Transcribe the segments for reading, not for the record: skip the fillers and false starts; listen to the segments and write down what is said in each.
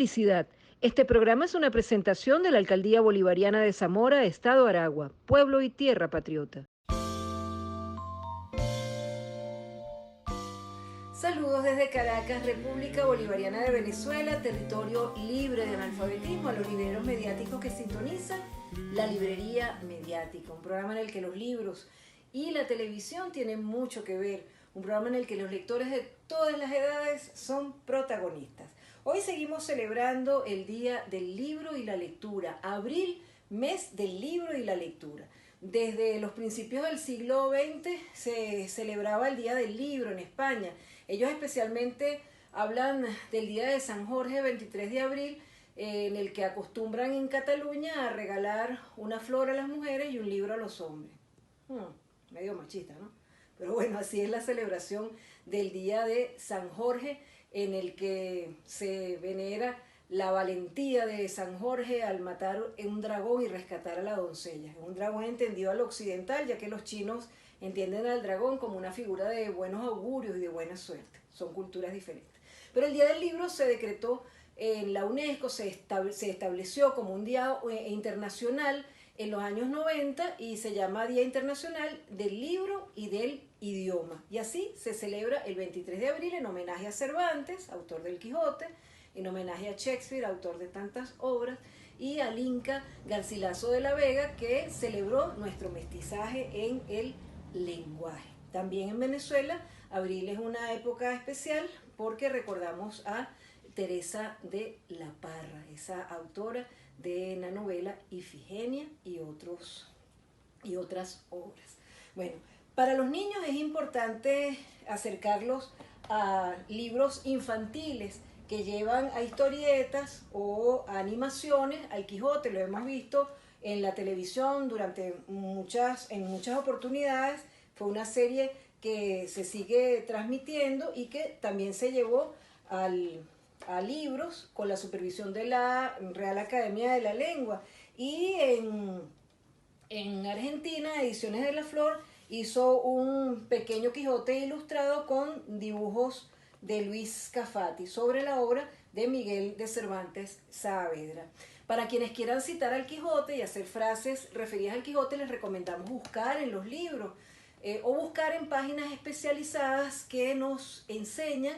Publicidad. Este programa es una presentación de la Alcaldía Bolivariana de Zamora, Estado Aragua, pueblo y tierra patriota. Saludos desde Caracas, República Bolivariana de Venezuela, territorio libre de analfabetismo, a los libreros mediáticos que sintonizan la librería mediática, un programa en el que los libros y la televisión tienen mucho que ver, un programa en el que los lectores de todas las edades son protagonistas. Hoy seguimos celebrando el Día del Libro y la Lectura, abril, mes del libro y la lectura. Desde los principios del siglo XX se celebraba el Día del Libro en España. Ellos especialmente hablan del Día de San Jorge, 23 de abril, en el que acostumbran en Cataluña a regalar una flor a las mujeres y un libro a los hombres. Medio machista, ¿no? Pero bueno, así es la celebración del Día de San Jorge, en el que se venera la valentía de San Jorge al matar un dragón y rescatar a la doncella. Un dragón entendido al occidental, ya que los chinos entienden al dragón como una figura de buenos augurios y de buena suerte. Son culturas diferentes. Pero el Día del Libro se decretó en la UNESCO, se estableció como un día internacional en los años 90 y se llama Día Internacional del Libro y del Idioma. Y así se celebra el 23 de abril en homenaje a Cervantes, autor del Quijote, en homenaje a Shakespeare, autor de tantas obras, y al Inca Garcilaso de la Vega, que celebró nuestro mestizaje en el lenguaje. También en Venezuela, abril es una época especial porque recordamos a Teresa de la Parra, esa autora de la novela Ifigenia y otras obras. Bueno, para los niños es importante acercarlos a libros infantiles que llevan a historietas o a animaciones. Al Quijote lo hemos visto en la televisión en muchas oportunidades. Fue una serie que se sigue transmitiendo y que también se llevó a libros con la supervisión de la Real Academia de la Lengua. Y en Argentina, Ediciones de la Flor hizo un pequeño Quijote ilustrado con dibujos de Luis Cafati sobre la obra de Miguel de Cervantes Saavedra. Para quienes quieran citar al Quijote y hacer frases referidas al Quijote, les recomendamos buscar en los libros o buscar en páginas especializadas que nos enseñan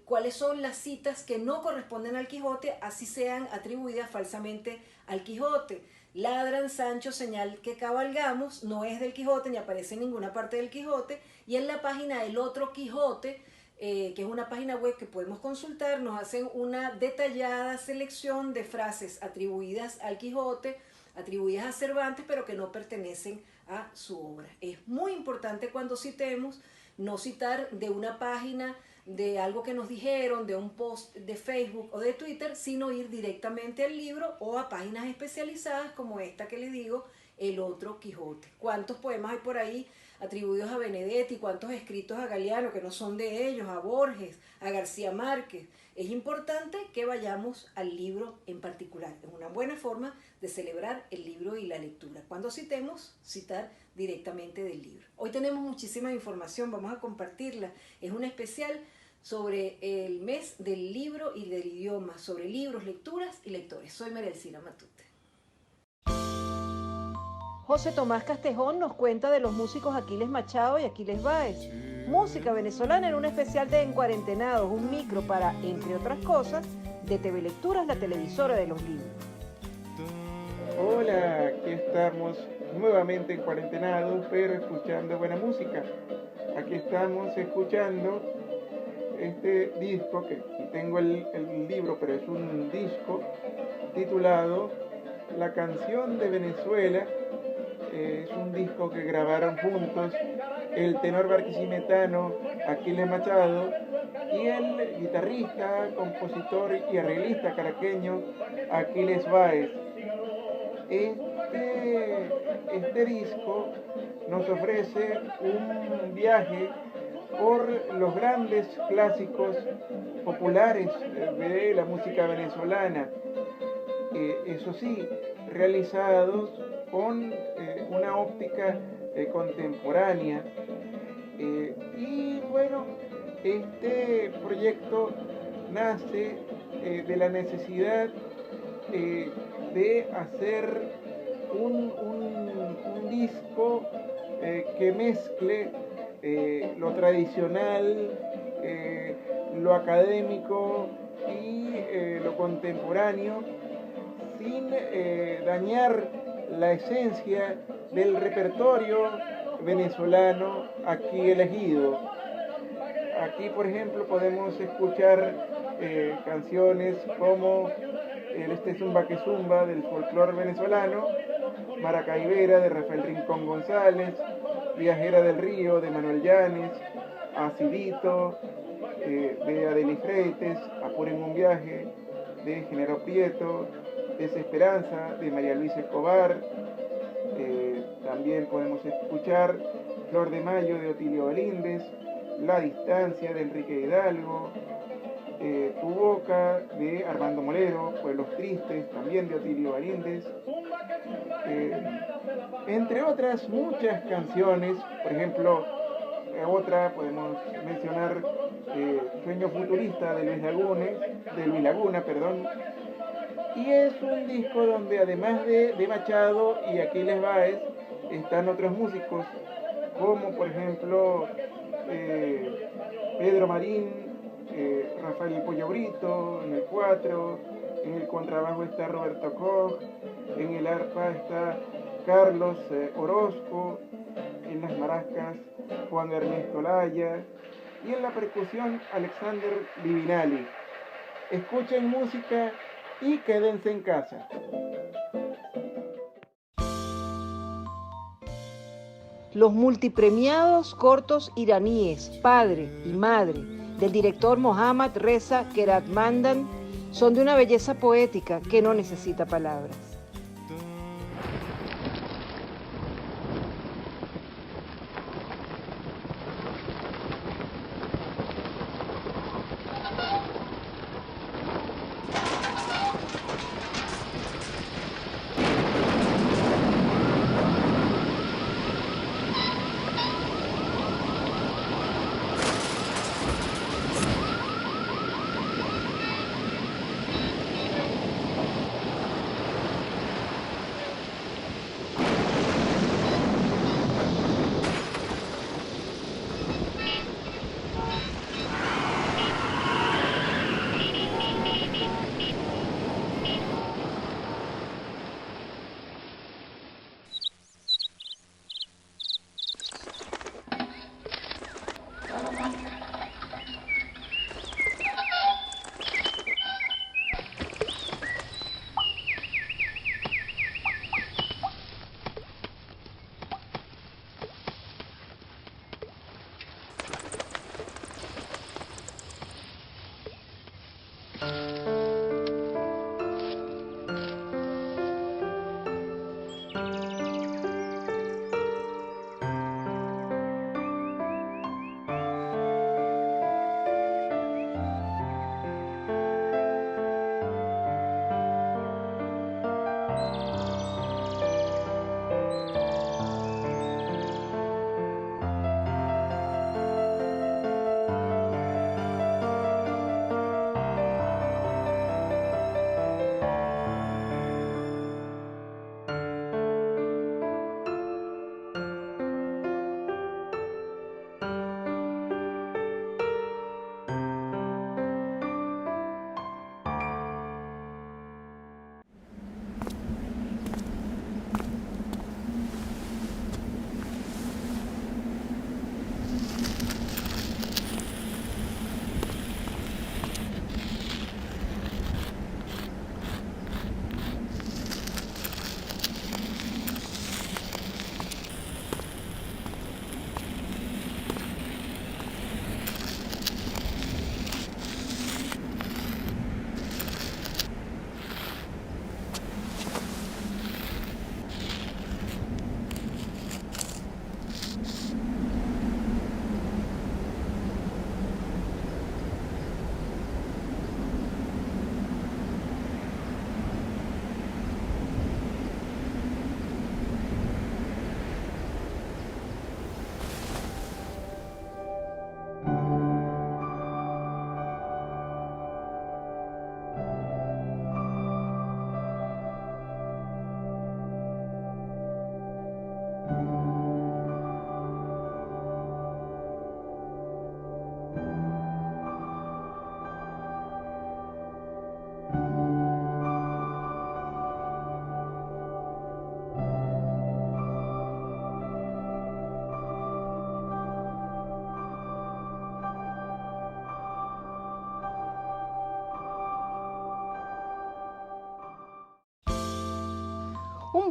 cuáles son las citas que no corresponden al Quijote, así sean atribuidas falsamente al Quijote. Ladran, Sancho, señal que cabalgamos, no es del Quijote ni aparece en ninguna parte del Quijote. Y en la página El Otro Quijote, que es una página web que podemos consultar, nos hacen una detallada selección de frases atribuidas al Quijote, atribuidas a Cervantes, pero que no pertenecen a su obra. Es muy importante cuando citemos no citar de una página, de algo que nos dijeron, de un post de Facebook o de Twitter, sino ir directamente al libro o a páginas especializadas como esta que les digo, El Otro Quijote. ¿Cuántos poemas hay por ahí atribuidos a Benedetti? ¿Cuántos escritos a Galeano que no son de ellos? A Borges, a García Márquez. Es importante que vayamos al libro en particular. Es una buena forma de celebrar el libro y la lectura. Cuando citemos, citar directamente del libro. Hoy tenemos muchísima información, vamos a compartirla. Es un especial sobre el mes del libro y del idioma, sobre libros, lecturas y lectores. Soy María Elcira Matute. José Tomás Castejón nos cuenta de los músicos Aquiles Machado y Aquiles Báez. Música venezolana en un especial de En Cuarentenados, un micro para, entre otras cosas, de TV Lecturas, la televisora de los libros. Hola, aquí estamos nuevamente en Cuarentenados, pero escuchando buena música. Aquí estamos escuchando este disco, que aquí tengo el libro, pero es un disco titulado La Canción de Venezuela. Es un disco que grabaron juntos el tenor barquisimetano Aquiles Machado y el guitarrista, compositor y arreglista caraqueño Aquiles Báez. Este disco nos ofrece un viaje por los grandes clásicos populares de la música venezolana, eso sí, realizados con una óptica contemporánea. Y bueno, este proyecto nace de la necesidad de hacer un disco que mezcle lo tradicional, lo académico y lo contemporáneo, sin dañar la esencia del repertorio venezolano aquí elegido. Aquí, por ejemplo, podemos escuchar canciones como Este Zumba que Zumba del folclore venezolano, Maracaibera de Rafael Rincón González, Viajera del Río de Manuel Llanes, Acidito de Adeli Freites, Apuren un viaje de Genaro Prieto, Desesperanza de María Luisa Escobar. También podemos escuchar Flor de Mayo de Otilio Galíndez, La Distancia de Enrique Hidalgo, Tu Boca de Armando Molero, Pueblos Tristes también de Otilio Galíndez, entre otras muchas canciones. Por ejemplo, otra podemos mencionar Sueño Futurista de Luis Laguna, perdón. Y es un disco donde además de Machado y Aquiles Báez están otros músicos, como por ejemplo Pedro Marín, Rafael El Pollo Brito en el 4, en el contrabajo está Roberto Koch, en el arpa está Carlos Orozco, en las maracas Juan Ernesto Laya y en la percusión Alexander Divinali. Escuchen música y quédense en casa. Los multipremiados cortos iraníes Padre y Madre del director Mohammad Reza Keratmandan son de una belleza poética que no necesita palabras.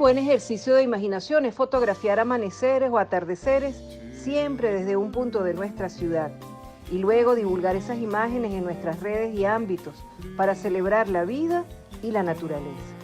buen ejercicio de imaginación es fotografiar amaneceres o atardeceres, siempre desde un punto de nuestra ciudad, y luego divulgar esas imágenes en nuestras redes y ámbitos para celebrar la vida y la naturaleza.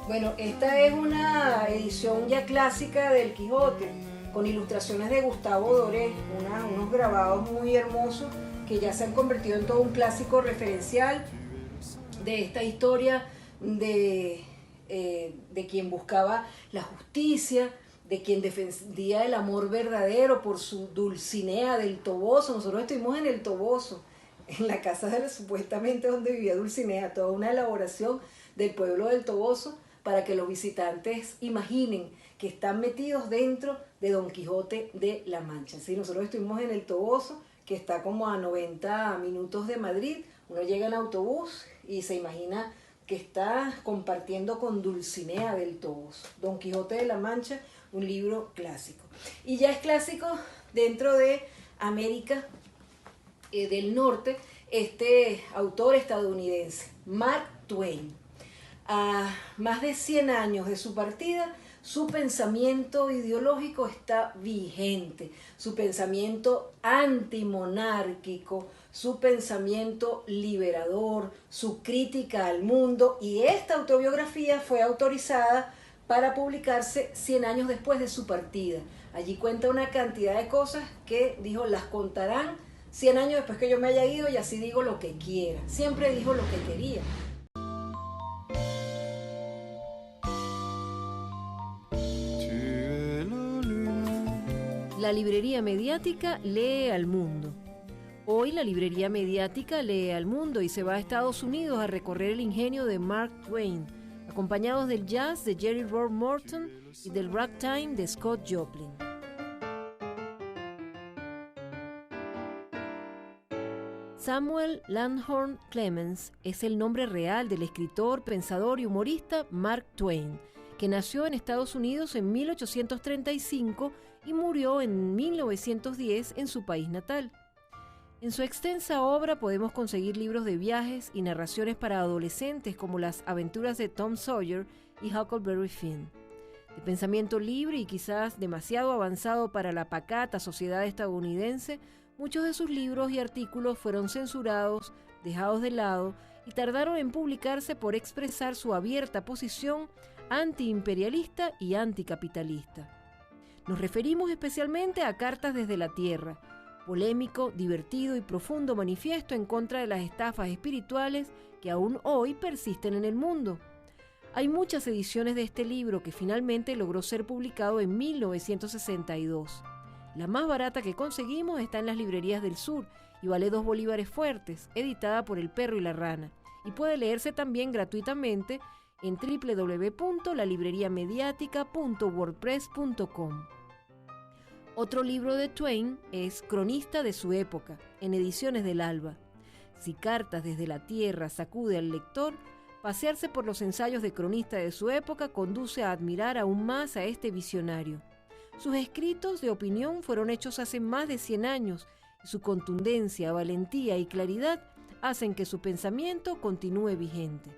Bueno, esta es una edición ya clásica del Quijote, con ilustraciones de Gustavo Doré, unos grabados muy hermosos que ya se han convertido en todo un clásico referencial de esta historia de quien buscaba la justicia, de quien defendía el amor verdadero por su Dulcinea del Toboso. Nosotros estuvimos en el Toboso, en la casa supuestamente donde vivía Dulcinea, toda una elaboración del pueblo del Toboso, para que los visitantes imaginen que están metidos dentro de Don Quijote de la Mancha. ¿Sí? Nosotros estuvimos en el Toboso, que está como a 90 minutos de Madrid. Uno llega en autobús y se imagina que está compartiendo con Dulcinea del Toboso. Don Quijote de la Mancha, un libro clásico. Y ya es clásico dentro de América del Norte, este autor estadounidense, Mark Twain. A más de 100 años de su partida, su pensamiento ideológico está vigente, su pensamiento antimonárquico, su pensamiento liberador, su crítica al mundo, y esta autobiografía fue autorizada para publicarse 100 años después de su partida. Allí cuenta una cantidad de cosas que dijo, las contarán 100 años después que yo me haya ido y así digo lo que quiera. Siempre dijo lo que quería. La librería mediática lee al mundo. Hoy la librería mediática lee al mundo y se va a Estados Unidos a recorrer el ingenio de Mark Twain, acompañados del jazz de Jerry Roll Morton y del ragtime de Scott Joplin. Samuel Langhorne Clemens es el nombre real del escritor, pensador y humorista Mark Twain, que nació en Estados Unidos en 1835 y murió en 1910 en su país natal. En su extensa obra podemos conseguir libros de viajes y narraciones para adolescentes como Las aventuras de Tom Sawyer y Huckleberry Finn. De pensamiento libre y quizás demasiado avanzado para la pacata sociedad estadounidense, muchos de sus libros y artículos fueron censurados, dejados de lado y tardaron en publicarse por expresar su abierta posición antiimperialista y anticapitalista. Nos referimos especialmente a Cartas desde la Tierra, polémico, divertido y profundo manifiesto en contra de las estafas espirituales que aún hoy persisten en el mundo. Hay muchas ediciones de este libro que finalmente logró ser publicado en 1962. La más barata que conseguimos está en las librerías del sur y vale 2 bolívares fuertes, editada por El Perro y la Rana, y puede leerse también gratuitamente en www.lalibreriamediatica.wordpress.com. Otro libro de Twain es Cronista de su época, en Ediciones del Alba. Si Cartas desde la Tierra sacude al lector, pasearse por los ensayos de cronista de su época conduce a admirar aún más a este visionario. Sus escritos de opinión fueron hechos hace más de 100 años y su contundencia, valentía y claridad hacen que su pensamiento continúe vigente.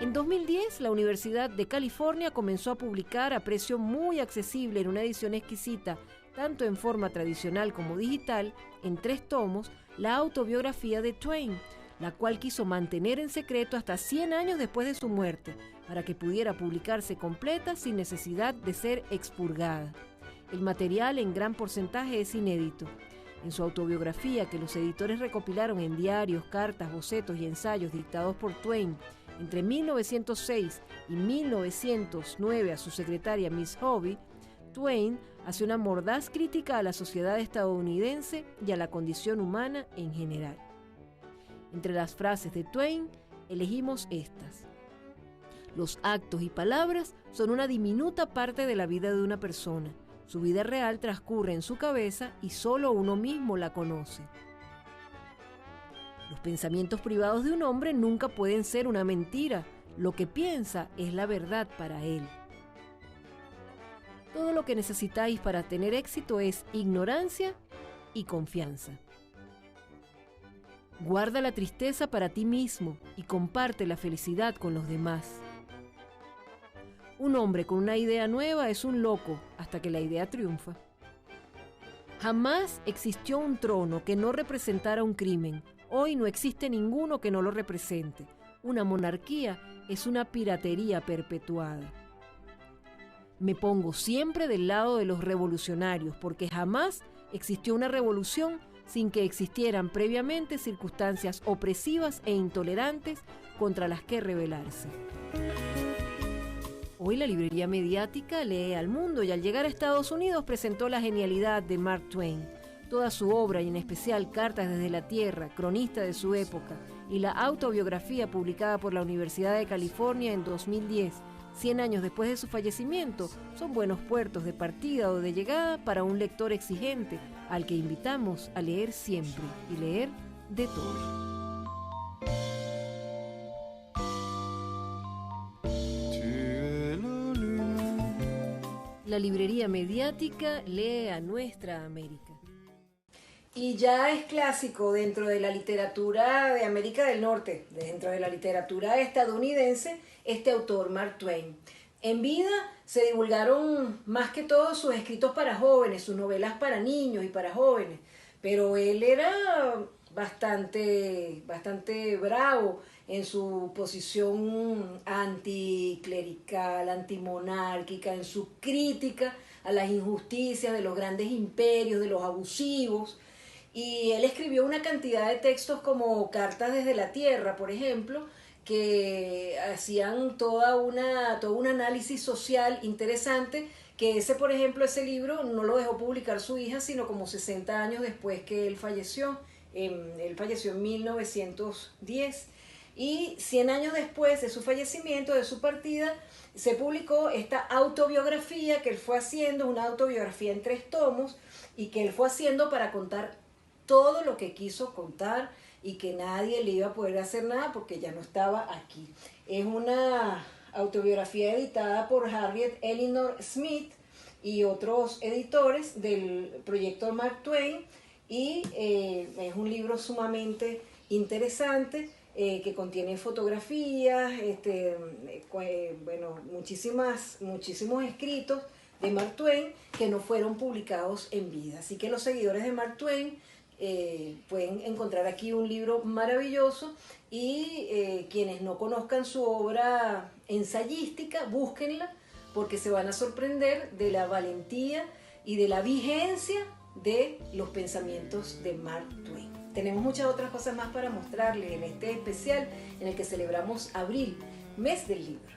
En 2010, la Universidad de California comenzó a publicar a precio muy accesible en una edición exquisita, tanto en forma tradicional como digital, en 3 tomos, la autobiografía de Twain, la cual quiso mantener en secreto hasta 100 años después de su muerte, para que pudiera publicarse completa sin necesidad de ser expurgada. El material en gran porcentaje es inédito. En su autobiografía, que los editores recopilaron en diarios, cartas, bocetos y ensayos dictados por Twain entre 1906 y 1909 a su secretaria Miss Hobby, Twain hace una mordaz crítica a la sociedad estadounidense y a la condición humana en general. Entre las frases de Twain, elegimos estas. Los actos y palabras son una diminuta parte de la vida de una persona. Su vida real transcurre en su cabeza y solo uno mismo la conoce. Los pensamientos privados de un hombre nunca pueden ser una mentira. Lo que piensa es la verdad para él. Todo lo que necesitáis para tener éxito es ignorancia y confianza. Guarda la tristeza para ti mismo y comparte la felicidad con los demás. Un hombre con una idea nueva es un loco hasta que la idea triunfa. Jamás existió un trono que no representara un crimen. Hoy no existe ninguno que no lo represente. Una monarquía es una piratería perpetuada. Me pongo siempre del lado de los revolucionarios porque jamás existió una revolución sin que existieran previamente circunstancias opresivas e intolerantes contra las que rebelarse. Hoy la librería mediática lee al mundo y al llegar a Estados Unidos presentó la genialidad de Mark Twain. Toda su obra y en especial Cartas desde la Tierra, cronista de su época, y la autobiografía publicada por la Universidad de California en 2010, 100 años después de su fallecimiento, son buenos puertos de partida o de llegada para un lector exigente, al que invitamos a leer siempre y leer de todo. La librería mediática lee a nuestra América. Y ya es clásico dentro de la literatura de América del Norte, dentro de la literatura estadounidense, este autor, Mark Twain. En vida se divulgaron más que todo sus escritos para jóvenes, sus novelas para niños y para jóvenes, pero él era bastante bravo en su posición anticlerical, antimonárquica, en su crítica a las injusticias de los grandes imperios, de los abusivos. Y él escribió una cantidad de textos como Cartas desde la Tierra, por ejemplo, que hacían todo un análisis social interesante, que por ejemplo, ese libro no lo dejó publicar su hija, sino como 60 años después que él falleció. Él falleció en 1910. Y 100 años después de su fallecimiento, de su partida, se publicó esta autobiografía que él fue haciendo, una autobiografía en 3 tomos, y que él fue haciendo para contar todo lo que quiso contar y que nadie le iba a poder hacer nada porque ya no estaba aquí. Es una autobiografía editada por Harriet Elinor Smith y otros editores del proyecto Mark Twain, y es un libro sumamente interesante que contiene fotografías, muchísimos escritos de Mark Twain que no fueron publicados en vida. Así que los seguidores de Mark Twain pueden encontrar aquí un libro maravilloso, y quienes no conozcan su obra ensayística, búsquenla, porque se van a sorprender de la valentía y de la vigencia de los pensamientos de Mark Twain. Tenemos muchas otras cosas más para mostrarles en este especial en el que celebramos abril, mes del libro.